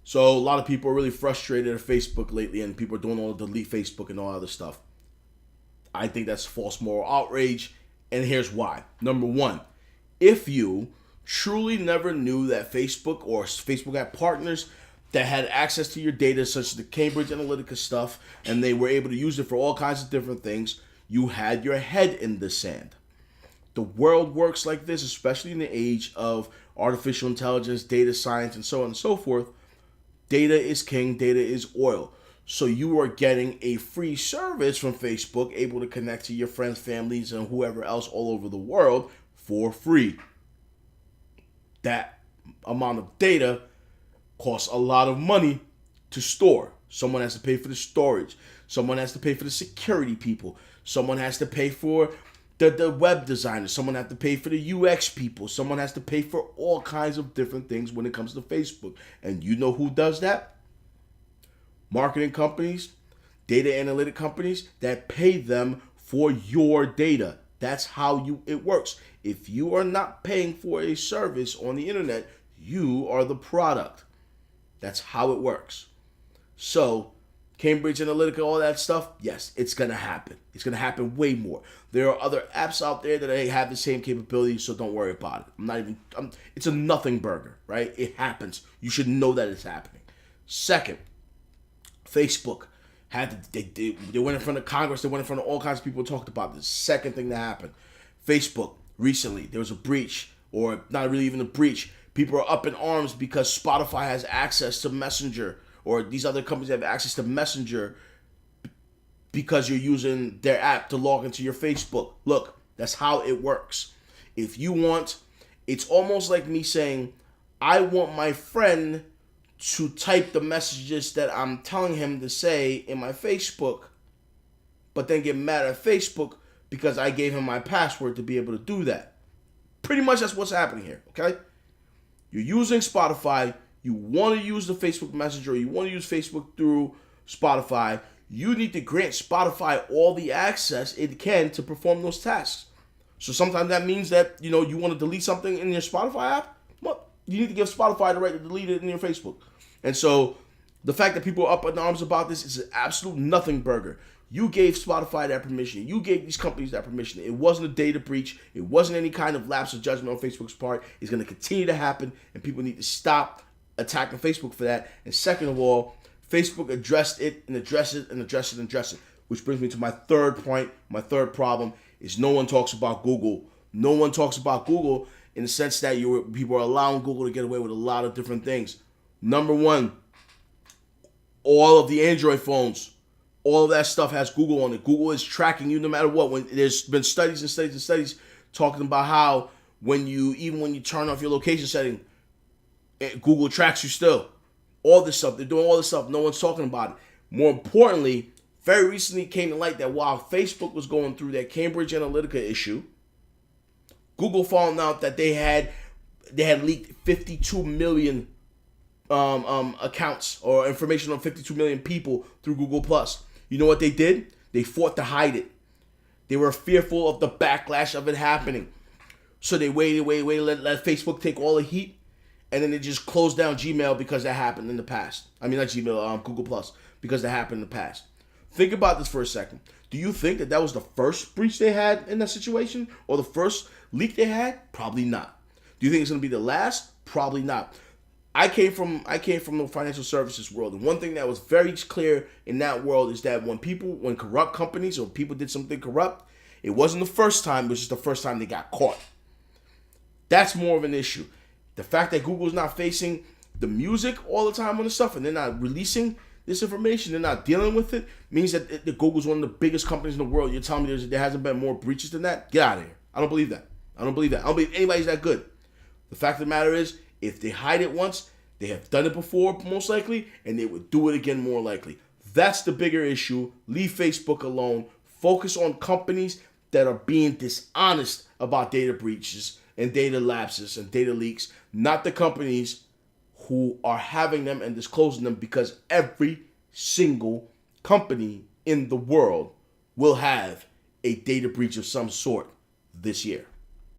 So a lot of people are really frustrated at Facebook lately, and people are doing all the delete Facebook and all other stuff. I think that's false moral outrage, and here's why. Number one, if you truly never knew that Facebook or Facebook had partners that had access to your data, such as the Cambridge Analytica stuff, and they were able to use it for all kinds of different things, you had your head in the sand. The world works like this, especially in the age of artificial intelligence, data science, and so on and so forth. Data is king, data is oil. So you are getting a free service from Facebook, able to connect to your friends, families, and whoever else all over the world for free. That amount of data costs a lot of money to store. Someone has to pay for the storage. Someone has to pay for the security people. Someone has to pay for the web designers. Someone has to pay for the UX people. Someone has to pay for all kinds of different things when it comes to Facebook. And you know who does that? Marketing companies, data analytic companies that pay them for your data. That's how it works. If you are not paying for a service on the internet, you are the product. That's how it works. So, Cambridge Analytica, all that stuff, yes, it's going to happen. It's going to happen way more. There are other apps out there that have the same capabilities, so don't worry about it. It's a nothing burger, right? It happens. You should know that it's happening. Second, Facebook they went in front of Congress, they went in front of all kinds of people, talked about this. Second thing that happened, Facebook, recently, there was a breach, or not really even a breach. People are up in arms because Spotify has access to Messenger, or these other companies have access to Messenger because you're using their app to log into your Facebook. Look, that's how it works. If you want, it's almost like me saying, I want my friend to type the messages that I'm telling him to say in my Facebook, but then get mad at Facebook because I gave him my password to be able to do that. Pretty much that's what's happening here, okay? You're using Spotify, you want to use the Facebook Messenger, you want to use Facebook through Spotify, you need to grant Spotify all the access it can to perform those tasks. So sometimes that means that, you want to delete something in your Spotify app, well, you need to give Spotify the right to delete it in your Facebook. And so the fact that people are up in arms about this is an absolute nothing burger. You gave Spotify that permission. You gave these companies that permission. It wasn't a data breach. It wasn't any kind of lapse of judgment on Facebook's part. It's going to continue to happen, and people need to stop attacking Facebook for that. And second of all, Facebook addressed it and addressed it and addressed it and addressed it. Which brings me to my third point. My third problem is no one talks about Google. No one talks about Google in the sense that people are allowing Google to get away with a lot of different things. Number one, all of the Android phones, all of that stuff has Google on it. Google is tracking you no matter what. When there's been studies and studies and studies talking about how when you turn off your location setting, Google tracks you still. All this stuff, they're doing all this stuff. No one's talking about it. More importantly, very recently came to light that while Facebook was going through that Cambridge Analytica issue, Google found out that they had leaked 52 million accounts or information on 52 million people through Google+. You know what they did? They fought to hide it. They were fearful of the backlash of it happening. So they waited, let Facebook take all the heat, and then they just closed down Gmail because that happened in the past. I mean, not Gmail, Google+, because that happened in the past. Think about this for a second. Do you think that was the first breach they had in that situation? Or the first leak they had? Probably not. Do you think it's going to be the last? Probably not. I came from the financial services world, and one thing that was very clear in that world is that when corrupt companies or people did something corrupt, it wasn't the first time, it was just the first time they got caught. That's more of an issue. The fact that Google's not facing the music all the time on the stuff, and they're not releasing this information, they're not dealing with it, means that Google's one of the biggest companies in the world. You're telling me there hasn't been more breaches than that? Get out of here. I don't believe that. I don't believe anybody's that good. The fact of the matter is, if they hide it once, they have done it before, most likely, and they would do it again more likely. That's the bigger issue. Leave Facebook alone. Focus on companies that are being dishonest about data breaches and data lapses and data leaks, not the companies who are having them and disclosing them, because every single company in the world will have a data breach of some sort this year.